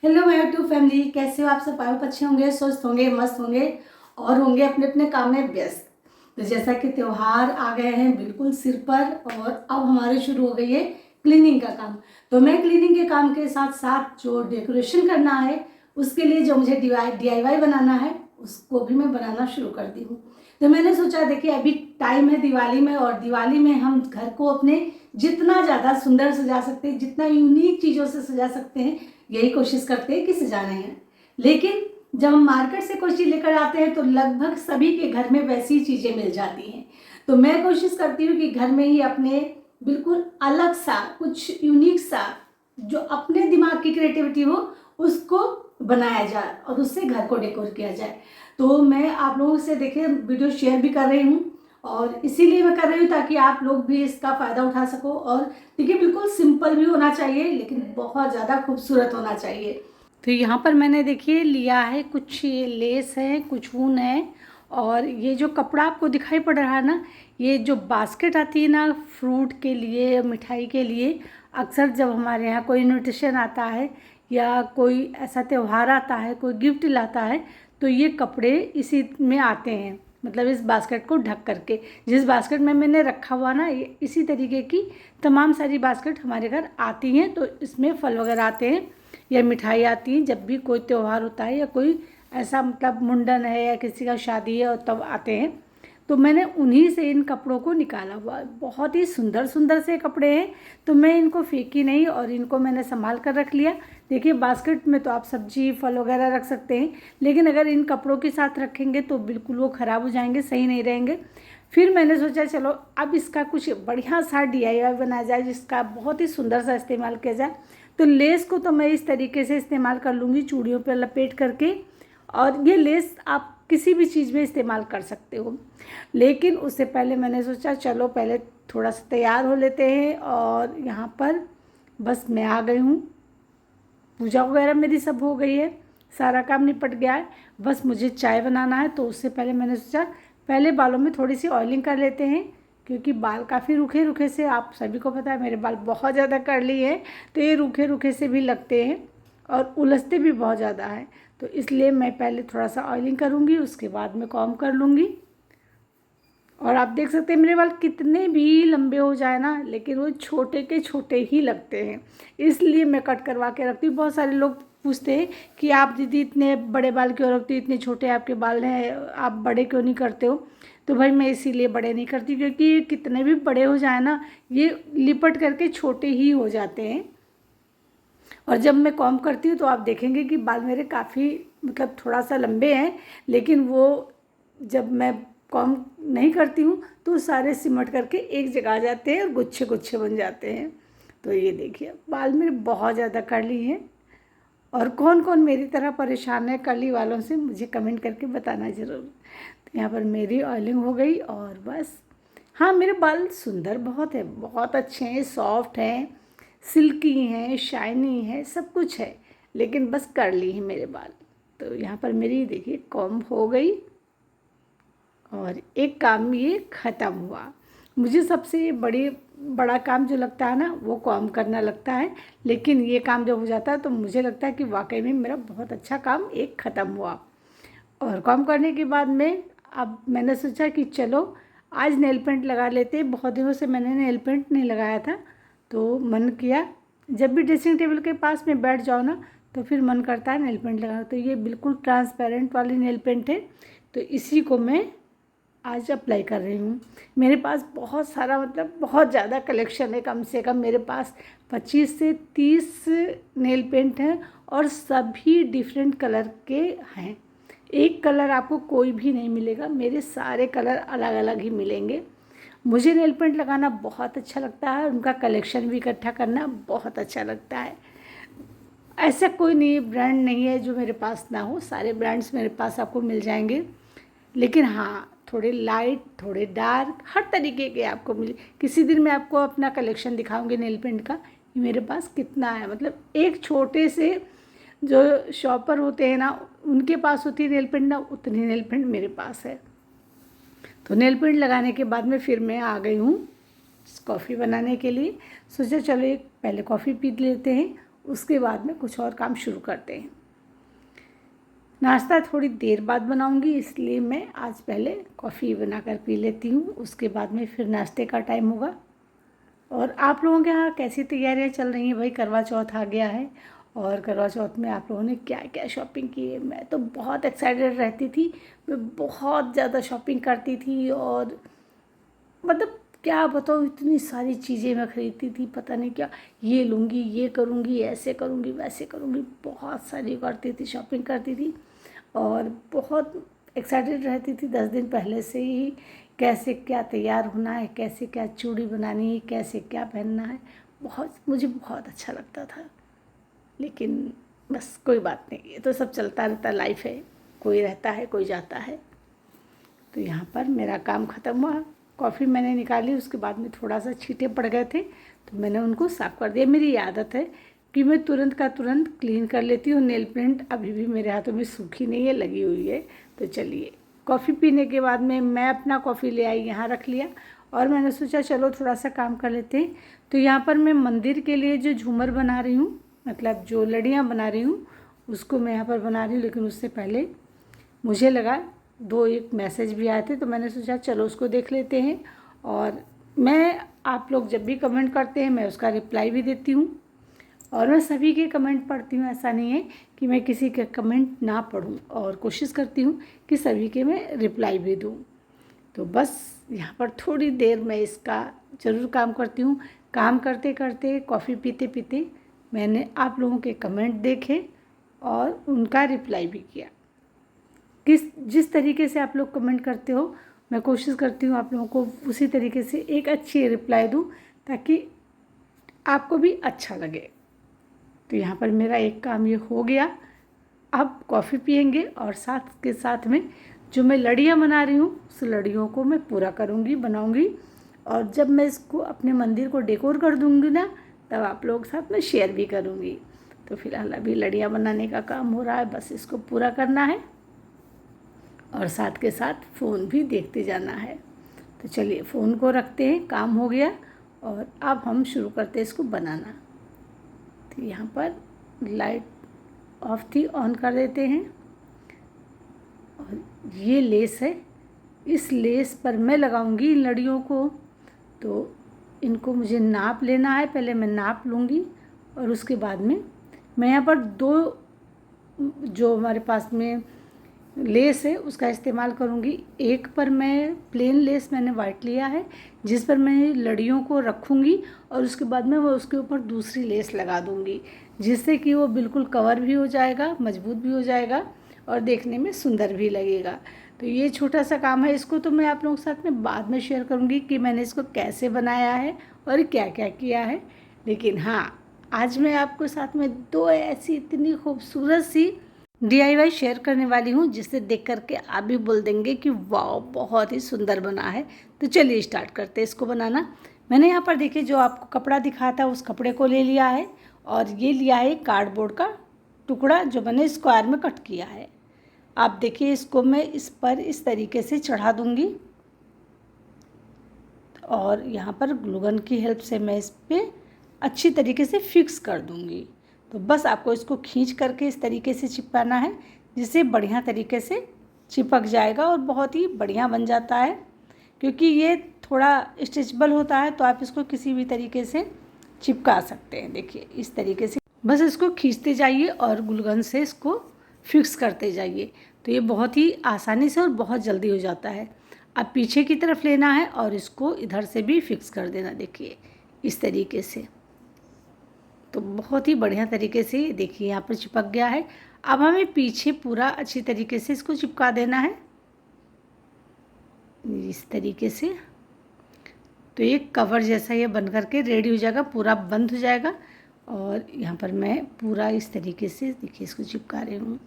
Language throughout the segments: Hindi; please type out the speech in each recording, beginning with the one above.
हेलो माय यूट्यूब फैमिली, कैसे हो आप सब? पाए अच्छे होंगे, स्वस्थ होंगे, मस्त होंगे और होंगे अपने अपने काम में व्यस्त। तो जैसा कि त्यौहार आ गए हैं बिल्कुल सिर पर, और अब हमारे शुरू हो गई है क्लीनिंग का काम। तो मैं क्लीनिंग के काम के साथ साथ जो डेकोरेशन करना है, उसके लिए जो मुझे DIY बनाना है, उसको भी मैं बनाना शुरू कर दी हूँ। तो मैंने सोचा, देखिए अभी टाइम है दिवाली में, और दिवाली में हम घर को अपने जितना ज़्यादा सुंदर सजा सकते हैं, जितना यूनिक चीज़ों से सजा सकते हैं, यही कोशिश करते हैं कि सजाना है। लेकिन जब हम मार्केट से कोई चीज़ लेकर आते हैं तो लगभग सभी के घर में वैसी चीज़ें मिल जाती हैं। तो मैं कोशिश करती हूँ कि घर में ही अपने बिल्कुल अलग सा, कुछ यूनिक सा, जो अपने दिमाग की क्रिएटिविटी हो, उसको बनाया जाए और उससे घर को डेकोर किया जाए। तो मैं आप लोगों से देखिए वीडियो शेयर भी कर रही हूँ, और इसीलिए मैं कर रही हूँ ताकि आप लोग भी इसका फ़ायदा उठा सको। और देखिए बिल्कुल सिंपल भी होना चाहिए, लेकिन बहुत ज़्यादा खूबसूरत होना चाहिए। तो यहाँ पर मैंने देखिए लिया है, कुछ ये लेस है, कुछ ऊन है, और ये जो कपड़ा आपको दिखाई पड़ रहा है ना, ये जो बास्केट आती है ना फ्रूट के लिए, मिठाई के लिए, अक्सर जब हमारे यहाँ कोई इन्विटेशन आता है या कोई ऐसा त्यौहार आता है, कोई गिफ्ट लाता है, तो ये कपड़े इसी में आते हैं। मतलब इस बास्केट को ढक करके, जिस बास्केट में मैंने रखा हुआ ना, ये इसी तरीके की तमाम सारी बास्केट हमारे घर आती हैं। तो इसमें फल वगैरह आते हैं या मिठाई आती है, जब भी कोई त्यौहार होता है या कोई ऐसा मतलब मुंडन है या किसी का शादी है, और तब आते हैं। तो मैंने उन्हीं से इन कपड़ों को निकाला हुआ। बहुत ही सुंदर सुंदर से कपड़े हैं, तो मैं इनको फेंकी नहीं और इनको मैंने संभाल कर रख लिया। देखिए बास्केट में तो आप सब्जी फल वगैरह रख सकते हैं, लेकिन अगर इन कपड़ों के साथ रखेंगे तो बिल्कुल वो ख़राब हो जाएंगे, सही नहीं रहेंगे। फिर मैंने सोचा चलो अब इसका कुछ बढ़िया सा DIY बनाया जाए, जिसका बहुत ही सुंदर सा इस्तेमाल किया जाए। तो लेस को तो मैं इस तरीके से इस्तेमाल कर लूँगी, चूड़ियों पर लपेट करके। और ये लेस आप किसी भी चीज़ में इस्तेमाल कर सकते हो, लेकिन उससे पहले मैंने सोचा चलो पहले थोड़ा सा तैयार हो लेते हैं। और यहाँ पर बस मैं आ गई हूँ, पूजा वगैरह मेरी सब हो गई है, सारा काम निपट गया है, बस मुझे चाय बनाना है। तो उससे पहले मैंने सोचा पहले बालों में थोड़ी सी ऑयलिंग कर लेते हैं, क्योंकि बाल काफ़ी रूखे रूखे से, आप सभी को पता है मेरे बाल बहुत ज़्यादा कर्ली हैं, तो ये रूखे रूखे से भी लगते हैं और उलझते भी बहुत ज़्यादा हैं। तो इसलिए मैं पहले थोड़ा सा ऑयलिंग करूँगी, उसके बाद में कॉम्ब कर लूँगी। और आप देख सकते हैं मेरे बाल कितने भी लंबे हो जाए ना, लेकिन वो छोटे के छोटे ही लगते हैं, इसलिए मैं कट करवा के रखती हूँ। बहुत सारे लोग पूछते हैं कि आप दीदी इतने बड़े बाल क्यों रखती हो, इतने छोटे आपके बाल हैं, आप बड़े क्यों नहीं करते हो? तो भाई मैं इसीलिए बड़े नहीं करती, क्योंकि कितने भी बड़े हो जाए ना, ये लिपट करके छोटे ही हो जाते हैं। और जब मैं कॉम्ब करती हूँ तो आप देखेंगे कि बाल मेरे काफ़ी मतलब थोड़ा सा लंबे हैं, लेकिन वो जब मैं कॉम्ब नहीं करती हूँ तो सारे सिमट करके एक जगह आ जाते हैं और गुच्छे गुच्छे बन जाते हैं। तो ये देखिए बाल मेरे बहुत ज़्यादा कर्ली हैं। और कौन कौन मेरी तरह परेशान है कर्ली वालों से, मुझे कमेंट करके बताना ज़रूर। तो यहाँ पर मेरी ऑयलिंग हो गई और बस। हाँ मेरे बाल सुंदर बहुत है, बहुत अच्छे हैं, सॉफ्ट हैं, सिल्की हैं, शाइनी है, सब कुछ है, लेकिन बस कर्ली है मेरे बाल। तो यहाँ पर मेरी देखिए कॉम्ब हो गई और एक काम ये ख़त्म हुआ। मुझे सबसे बड़ा काम जो लगता है ना, वो कॉम्ब करना लगता है, लेकिन ये काम जब हो जाता है तो मुझे लगता है कि वाकई में मेरा बहुत अच्छा काम एक ख़त्म हुआ। और कॉम्ब करने के बाद में अब मैंने सोचा कि चलो आज नेल पेंट लगा लेते हैं। बहुत दिनों से मैंने नेल पेंट नहीं लगाया था, तो मन किया, जब भी ड्रेसिंग टेबल के पास में बैठ जाओ ना, तो फिर मन करता है नेल पेंट लगाना। तो ये बिल्कुल ट्रांसपेरेंट वाली नेल पेंट है, तो इसी को मैं आज अप्लाई कर रही हूँ। मेरे पास बहुत सारा मतलब बहुत ज़्यादा कलेक्शन है, कम से कम मेरे पास 25 से 30 नेल पेंट हैं, और सभी डिफरेंट कलर के हैं। एक कलर आपको कोई भी नहीं मिलेगा, मेरे सारे कलर अलग अलग ही मिलेंगे। मुझे नेल पेंट लगाना बहुत अच्छा लगता है, उनका कलेक्शन भी इकट्ठा करना बहुत अच्छा लगता है। ऐसा कोई नहीं ब्रांड नहीं है जो मेरे पास ना हो, सारे ब्रांड्स मेरे पास आपको मिल जाएंगे। लेकिन हाँ थोड़े लाइट थोड़े डार्क हर तरीके के आपको मिले। किसी दिन मैं आपको अपना कलेक्शन दिखाऊंगी नेल पेंट का, कि मेरे पास कितना है। मतलब एक छोटे से जो शॉपर होते हैं ना, उनके पास होती है नेल पेंट ना, उतनी नेल पेंट मेरे पास है। तो नेल पेंट लगाने के बाद में फिर मैं आ गई हूँ कॉफ़ी बनाने के लिए। सोचा चलो एक पहले कॉफ़ी पी लेते हैं, उसके बाद में कुछ और काम शुरू करते हैं। नाश्ता थोड़ी देर बाद बनाऊंगी, इसलिए मैं आज पहले कॉफ़ी बनाकर पी लेती हूँ, उसके बाद में फिर नाश्ते का टाइम होगा। और आप लोगों के यहाँ कैसी तैयारियाँ चल रही हैं भाई? करवा चौथ आ गया है और करवा चौथ में आप लोगों ने क्या क्या शॉपिंग की है? मैं तो बहुत एक्साइटेड रहती थी, मैं बहुत ज़्यादा शॉपिंग करती थी और मतलब क्या बताऊँ, इतनी सारी चीज़ें मैं खरीदती थी, पता नहीं क्या, ये लूँगी, ये करूँगी, ऐसे करूँगी, वैसे करूँगी, बहुत सारी करती थी, शॉपिंग करती थी और बहुत एक्साइटेड रहती थी 10 दिन पहले से ही, कैसे क्या तैयार होना है, कैसे क्या चूड़ी बनानी है, कैसे क्या पहनना है। बहुत मुझे बहुत अच्छा लगता था, लेकिन बस कोई बात नहीं, ये तो सब चलता रहता, लाइफ है, कोई रहता है कोई जाता है। तो यहाँ पर मेरा काम ख़त्म हुआ, कॉफ़ी मैंने निकाली, उसके बाद में थोड़ा सा छींटे पड़ गए थे तो मैंने उनको साफ़ कर दिया। मेरी आदत है कि मैं तुरंत का तुरंत क्लीन कर लेती हूँ। नेल पेंट अभी भी मेरे हाथों में सूखी नहीं है, लगी हुई है। तो चलिए, कॉफ़ी पीने के बाद में मैं अपना कॉफ़ी ले आई, यहाँ रख लिया और मैंने सोचा चलो थोड़ा सा काम कर लेते हैं। तो यहाँ पर मैं मंदिर के लिए जो झूमर बना रही हूँ, मतलब जो लड़ियाँ बना रही हूँ, उसको मैं यहाँ पर बना रही हूँ। लेकिन उससे पहले मुझे लगा एक मैसेज भी आए थे, तो मैंने सोचा चलो उसको देख लेते हैं। और मैं, आप लोग जब भी कमेंट करते हैं मैं उसका रिप्लाई भी देती हूँ और मैं सभी के कमेंट पढ़ती हूँ। ऐसा नहीं है कि मैं किसी के कमेंट ना पढूँ, और कोशिश करती हूँ कि सभी के मैं रिप्लाई भी दूँ। तो बस यहाँ पर थोड़ी देर मैं इसका ज़रूर काम करती हूँ। काम करते करते, कॉफ़ी पीते पीते मैंने आप लोगों के कमेंट देखे और उनका रिप्लाई भी किया। जिस तरीके से आप लोग कमेंट करते हो, मैं कोशिश करती हूँ आप लोगों को उसी तरीके से एक अच्छी रिप्लाई दूँ, ताकि आपको भी अच्छा लगे। तो यहाँ पर मेरा एक काम ये हो गया। अब कॉफ़ी पियेंगे और साथ के साथ में जो मैं लड़ियाँ बना रही हूँ, उस लड़ियों को मैं पूरा करूँगी, बनाऊँगी। और जब मैं इसको अपने मंदिर को डेकोर कर दूँगी ना, तब आप लोग साथ में शेयर भी करूँगी। तो फिलहाल अभी लड़ियाँ बनाने का काम हो रहा है, बस इसको पूरा करना है और साथ के साथ फ़ोन भी देखते जाना है। तो चलिए फ़ोन को रखते हैं, काम हो गया और अब हम शुरू करते हैं इसको बनाना। तो यहाँ पर लाइट ऑफ थी, ऑन कर देते हैं। और ये लेस है, इस लेस पर मैं लगाऊंगी इन लड़ियों को। तो इनको मुझे नाप लेना है, पहले मैं नाप लूँगी और उसके बाद में मैं यहाँ पर जो हमारे पास में लेस है उसका इस्तेमाल करूँगी। एक पर मैं प्लेन लेस मैंने वाइट लिया है, जिस पर मैं लड़ियों को रखूँगी और उसके बाद में वो उसके ऊपर दूसरी लेस लगा दूँगी, जिससे कि वो बिल्कुल कवर भी हो जाएगा, मजबूत भी हो जाएगा और देखने में सुंदर भी लगेगा। तो ये छोटा सा काम है, इसको तो मैं आप लोगों के साथ में बाद में शेयर करूँगी कि मैंने इसको कैसे बनाया है और क्या क्या किया है। लेकिन हाँ, आज मैं आपको साथ में 2 ऐसी इतनी खूबसूरत सी DIY शेयर करने वाली हूँ, जिसे देख करके आप भी बोल देंगे कि वाह बहुत ही सुंदर बना है। तो चलिए स्टार्ट करते हैं इसको बनाना। मैंने यहाँ पर देखिए जो आपको कपड़ा दिखाया था उस कपड़े को ले लिया है और ये लिया है कार्डबोर्ड का टुकड़ा, जो मैंने स्क्वायर में कट किया है। आप देखिए इसको मैं इस पर इस तरीके से चढ़ा दूँगी और यहाँ पर ग्लू गन की हेल्प से मैं इस पर अच्छी तरीके से फिक्स कर दूँगी। तो बस आपको इसको खींच करके इस तरीके से चिपकाना है, जिससे बढ़िया तरीके से चिपक जाएगा और बहुत ही बढ़िया बन जाता है। क्योंकि ये थोड़ा स्ट्रेचेबल होता है, तो आप इसको किसी भी तरीके से चिपका सकते हैं। देखिए इस तरीके से बस इसको खींचते जाइए और ग्लू गन से इसको फिक्स करते जाइए। तो ये बहुत ही आसानी से और बहुत जल्दी हो जाता है। अब पीछे की तरफ लेना है और इसको इधर से भी फिक्स कर देना, देखिए इस तरीके से। तो बहुत ही बढ़िया तरीके से देखिए यहाँ पर चिपक गया है। अब हमें पीछे पूरा अच्छी तरीके से इसको चिपका देना है इस तरीके से। तो ये कवर जैसा ये बन करके रेडी हो जाएगा, पूरा बंद हो जाएगा। और यहाँ पर मैं पूरा इस तरीके से देखिए इसको चिपका रही हूँ।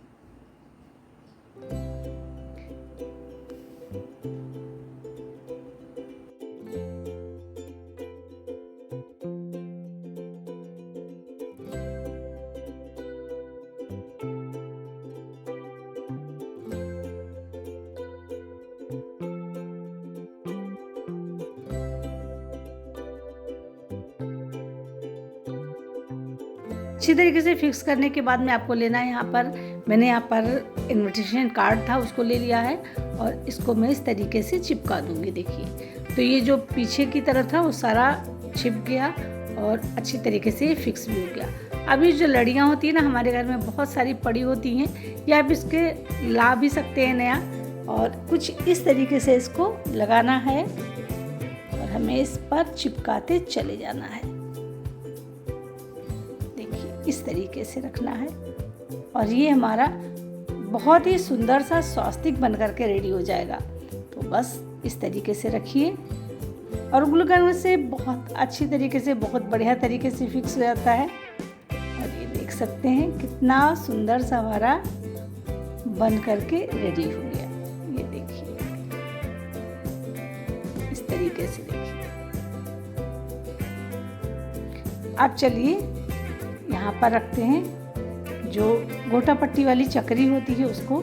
अच्छी तरीके से फिक्स करने के बाद में आपको लेना है, मैंने यहाँ पर इन्विटेशन कार्ड था उसको ले लिया है और इसको मैं इस तरीके से चिपका दूँगी। देखिए तो ये जो पीछे की तरफ था वो सारा छिप गया और अच्छी तरीके से फिक्स भी हो गया। अब ये जो लड़ियाँ होती हैं ना, हमारे घर में बहुत सारी पड़ी होती हैं, या आप इसके ला भी सकते हैं नया, और कुछ इस तरीके से इसको लगाना है और हमें इस पर चिपकाते चले जाना है। देखिए इस तरीके से रखना है और ये हमारा बहुत ही सुंदर सा स्वास्तिक बन करके रेडी हो जाएगा। तो बस इस तरीके से रखिए और ग्लू गन से बहुत अच्छी तरीके से, बहुत बढ़िया तरीके से फिक्स हो जाता है। और ये देख सकते हैं कितना सुंदर सा हमारा बन करके रेडी हो गया। ये देखिए इस तरीके से देखिए। अब चलिए यहाँ पर रखते हैं जो गोटा पट्टी वाली चक्री होती है उसको,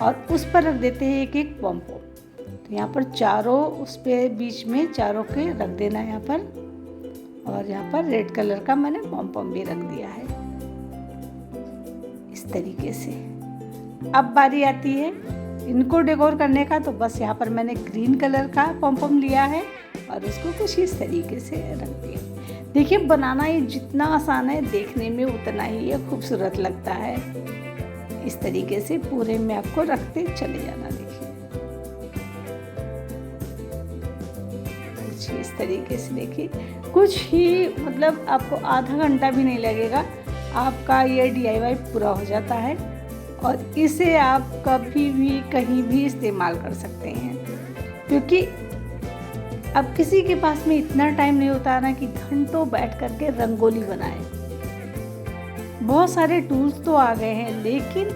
और उस पर रख देते हैं एक एक पॉम्पोम। तो यहाँ पर चारों उस पे बीच में चारों के रख देना है यहाँ पर, और यहाँ पर रेड कलर का मैंने पॉम्पोम भी रख दिया है इस तरीके से। अब बारी आती है इनको डेकोर करने का। तो बस यहाँ पर मैंने ग्रीन कलर का पॉम्पोम लिया है और उसको कुछ इस तरीके से रख दिया। देखिए बनाना ये जितना आसान है, देखने में उतना ही ये खूबसूरत लगता है। इस तरीके से पूरे में आपको रखते चले जाना। देखिए कुछ इस तरीके से, देखिए कुछ ही मतलब आपको आधा घंटा भी नहीं लगेगा, आपका ये DIY पूरा हो जाता है। और इसे आप कभी भी कहीं भी इस्तेमाल कर सकते हैं, क्योंकि अब किसी के पास में इतना टाइम नहीं होता ना कि घंटों बैठ करके रंगोली बनाए। बहुत सारे टूल्स तो आ गए हैं, लेकिन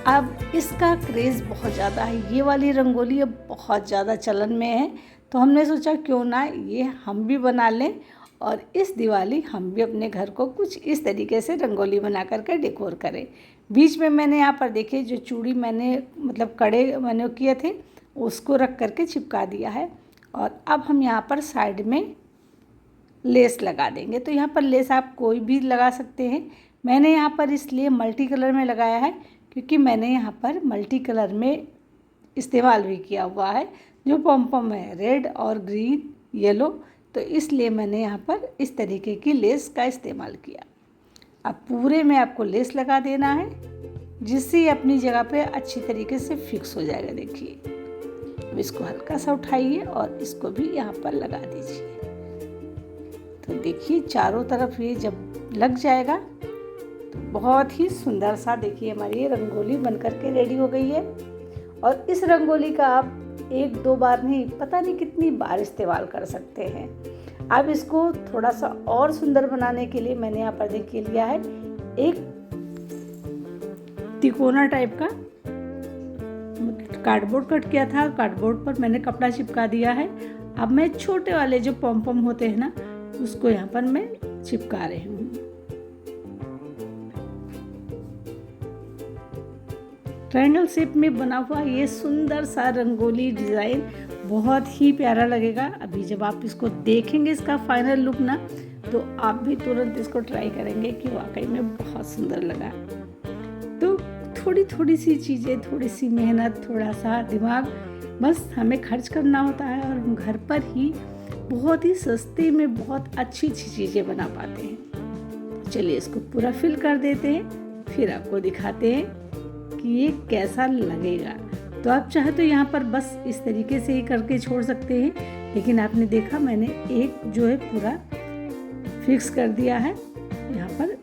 अब इसका क्रेज़ बहुत ज़्यादा है। ये वाली रंगोली अब बहुत ज़्यादा चलन में है, तो हमने सोचा क्यों ना ये हम भी बना लें और इस दिवाली हम भी अपने घर को कुछ इस तरीके से रंगोली बना करके डेकोर करें। बीच में मैंने यहाँ पर देखिए जो चूड़ी मैंने मतलब कड़े मैंने किए थे उसको रख करके चिपका दिया है। और अब हम यहाँ पर साइड में लेस लगा देंगे। तो यहाँ पर लेस आप कोई भी लगा सकते हैं। मैंने यहाँ पर इसलिए मल्टी कलर में लगाया है क्योंकि मैंने यहाँ पर मल्टी कलर में इस्तेमाल भी किया हुआ है। जो पॉम्पम है रेड और ग्रीन येलो, तो इसलिए मैंने यहाँ पर इस तरीके की लेस का इस्तेमाल किया। अब पूरे में आपको लेस लगा देना है जिससे ये अपनी जगह पे अच्छी तरीके से फिक्स हो जाएगा। देखिए अब इसको हल्का सा उठाइए और इसको भी यहाँ पर लगा दीजिए। तो देखिए चारों तरफ ये जब लग जाएगा तो बहुत ही सुंदर सा देखिए हमारी ये रंगोली बनकर के रेडी हो गई है। और इस रंगोली का आप 1-2 बार नहीं, पता नहीं कितनी बार इस्तेमाल कर सकते हैं। अब इसको थोड़ा सा और सुंदर बनाने के लिए मैंने यहाँ पर देखिए लिया है एक तिकोना टाइप का कार्डबोर्ड कट किया था। कार्डबोर्ड पर मैंने कपड़ा चिपका दिया है। अब मैं छोटे वाले जो पॉम्पम होते हैं ना उसको यहाँ पर मैं चिपका रही हूँ। ट्रायंगल शेप में बना हुआ ये सुंदर सा रंगोली डिज़ाइन बहुत ही प्यारा लगेगा। अभी जब आप इसको देखेंगे इसका फाइनल लुक ना, तो आप भी तुरंत इसको ट्राई करेंगे कि वाकई में बहुत सुंदर लगा। तो थोड़ी थोड़ी सी चीज़ें, थोड़ी सी मेहनत, थोड़ा सा दिमाग बस हमें खर्च करना होता है और हम घर पर ही बहुत ही सस्ते में बहुत अच्छी अच्छी चीज़ें बना पाते हैं। चलिए इसको पूरा फिल कर देते हैं, फिर आपको दिखाते हैं कि ये कैसा लगेगा। तो आप चाहे तो यहाँ पर बस इस तरीके से ही करके छोड़ सकते हैं, लेकिन आपने देखा मैंने एक जो है पूरा फिक्स कर दिया है। यहाँ पर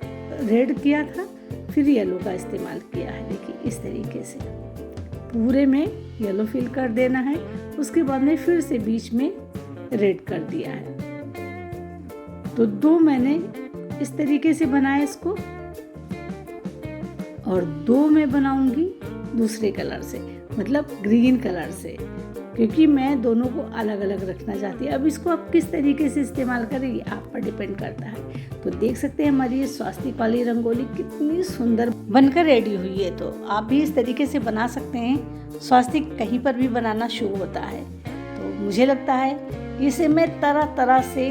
रेड किया था, फिर येलो का इस्तेमाल किया है। देखिए इस तरीके से पूरे में येलो फिल कर देना है। उसके बाद में फिर से बीच में रेड कर दिया है। तो 2 मैंने इस तरीके से बनाया इसको, और 2 मैं बनाऊंगी दूसरे कलर से, मतलब ग्रीन कलर से, क्योंकि मैं दोनों को अलग अलग रखना चाहती हूँ। अब इसको आप किस तरीके से इस्तेमाल करें ये आप पर डिपेंड करता है। तो देख सकते हैं हमारी ये स्वास्तिक वाली रंगोली कितनी सुंदर बनकर रेडी हुई है। तो आप भी इस तरीके से बना सकते हैं। स्वास्तिक कहीं पर भी बनाना शुरू होता है। तो मुझे लगता है इसे मैं तरह तरह से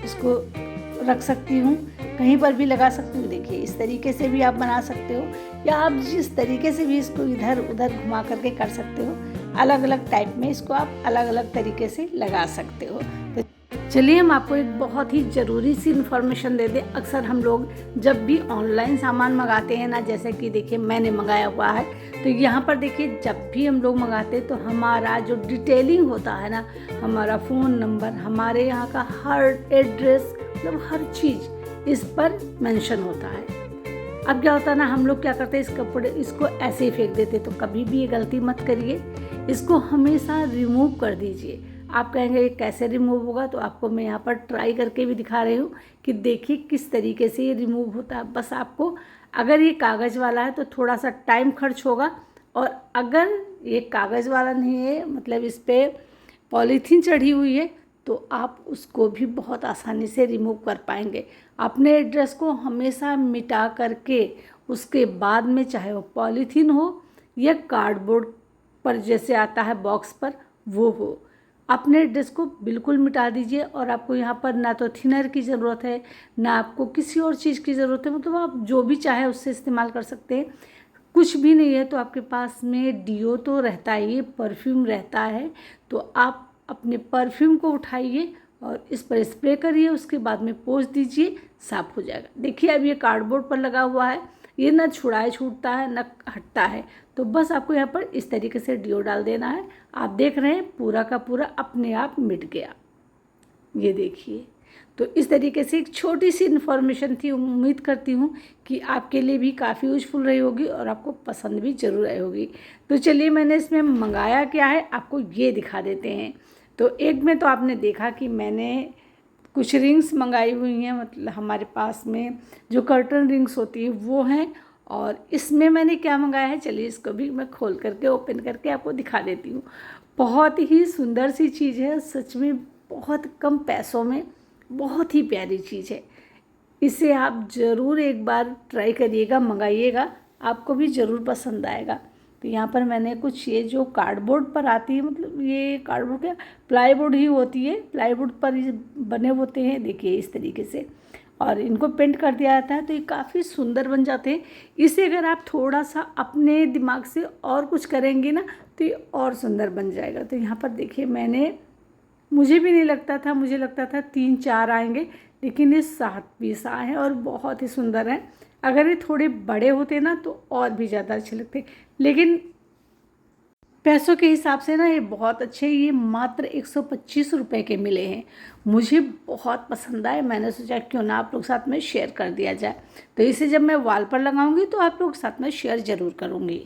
इसको रख सकती हूँ। कहीं पर भी लगा सकती हूँ। देखिए इस तरीके से भी आप बना सकते हो, या आप जिस तरीके से भी इसको इधर उधर घुमा करके कर सकते हो। अलग अलग टाइप में इसको आप अलग अलग तरीके से लगा सकते हो। तो चलिए हम आपको एक बहुत ही ज़रूरी सी इन्फॉर्मेशन दे दें। अक्सर हम लोग जब भी ऑनलाइन सामान मंगाते हैं ना, जैसे कि देखिए मैंने मंगाया हुआ है, तो यहाँ पर देखिए जब भी हम लोग मंगाते हैं तो हमारा जो डिटेलिंग होता है ना, हमारा फ़ोन नंबर, हमारे यहाँ का हर एड्रेस, मतलब हर चीज़ इस पर मेंशन होता है। अब क्या होता है ना, हम लोग क्या करते हैं, इस कपड़े इसको ऐसे ही फेंक देते। तो कभी भी ये गलती मत करिए, इसको हमेशा रिमूव कर दीजिए। आप कहेंगे ये कैसे रिमूव होगा, तो आपको मैं यहाँ पर ट्राई करके भी दिखा रही हूँ कि देखिए किस तरीके से ये रिमूव होता है। बस आपको, अगर ये कागज़ वाला है तो थोड़ा सा टाइम खर्च होगा, और अगर ये कागज़ वाला नहीं है, मतलब इस पर पॉलीथीन चढ़ी हुई है, तो आप उसको भी बहुत आसानी से रिमूव कर पाएंगे। अपने एड्रेस को हमेशा मिटा करके उसके बाद में, चाहे वो पॉलीथीन हो या कार्डबोर्ड पर जैसे आता है बॉक्स पर, वो हो, अपने एड्रेस को बिल्कुल मिटा दीजिए। और आपको यहाँ पर ना तो थिनर की ज़रूरत है, ना आपको किसी और चीज़ की ज़रूरत है, मतलब आप जो भी चाहे उससे इस्तेमाल कर सकते हैं। कुछ भी नहीं है तो आपके पास में डीओ तो रहता ही है, परफ्यूम रहता है, तो आप अपने परफ्यूम को उठाइए और इस पर स्प्रे करिए, उसके बाद में पोंछ दीजिए, साफ़ हो जाएगा। देखिए अब ये कार्डबोर्ड पर लगा हुआ है, ये ना छूटता है ना हटता है। तो बस आपको यहाँ पर इस तरीके से डीओ डाल देना है। आप देख रहे हैं पूरा का पूरा अपने आप मिट गया, ये देखिए। तो इस तरीके से एक छोटी सी इन्फॉर्मेशन थी, उम्मीद करती हूँ कि आपके लिए भी काफ़ी यूजफुल रही होगी और आपको पसंद भी ज़रूर आई होगी। तो चलिए मैंने इसमें मंगाया क्या है आपको ये दिखा देते हैं। तो एक में तो आपने देखा कि मैंने कुछ रिंग्स मंगाई हुई हैं, मतलब हमारे पास में जो कर्टन रिंग्स होती है वो हैं। और इसमें मैंने क्या मंगाया है, चलिए इसको भी मैं खोल करके ओपन करके आपको दिखा देती हूँ। बहुत ही सुंदर सी चीज़ है, सच में बहुत कम पैसों में बहुत ही प्यारी चीज़ है। इसे आप ज़रूर एक बार ट्राई करिएगा, मंगाइएगा, आपको भी ज़रूर पसंद आएगा। तो यहाँ पर मैंने कुछ ये जो कार्डबोर्ड पर आती है, मतलब ये कार्डबोर्ड क्या, प्लाईवुड ही होती है, प्लाईवुड पर ये बने होते हैं, देखिए इस तरीके से, और इनको पेंट कर दिया जाता है तो ये काफ़ी सुंदर बन जाते हैं। इसे अगर आप थोड़ा सा अपने दिमाग से और कुछ करेंगे ना तो ये और सुंदर बन जाएगा। तो यहाँ पर देखिए मुझे भी नहीं लगता था, मुझे लगता था 3-4 आएंगे, लेकिन ये 7 पीस आए हैं और बहुत ही सुंदर हैं। अगर ये थोड़े बड़े होते ना तो और भी ज़्यादा अच्छे लगते, लेकिन पैसों के हिसाब से ना ये बहुत अच्छे, ये मात्र 125 रुपये के मिले हैं। मुझे बहुत पसंद आए, मैंने सोचा क्यों ना आप लोग साथ में शेयर कर दिया जाए। तो इसे जब मैं वॉल पर लगाऊंगी तो आप लोग साथ में शेयर ज़रूर करूँगी।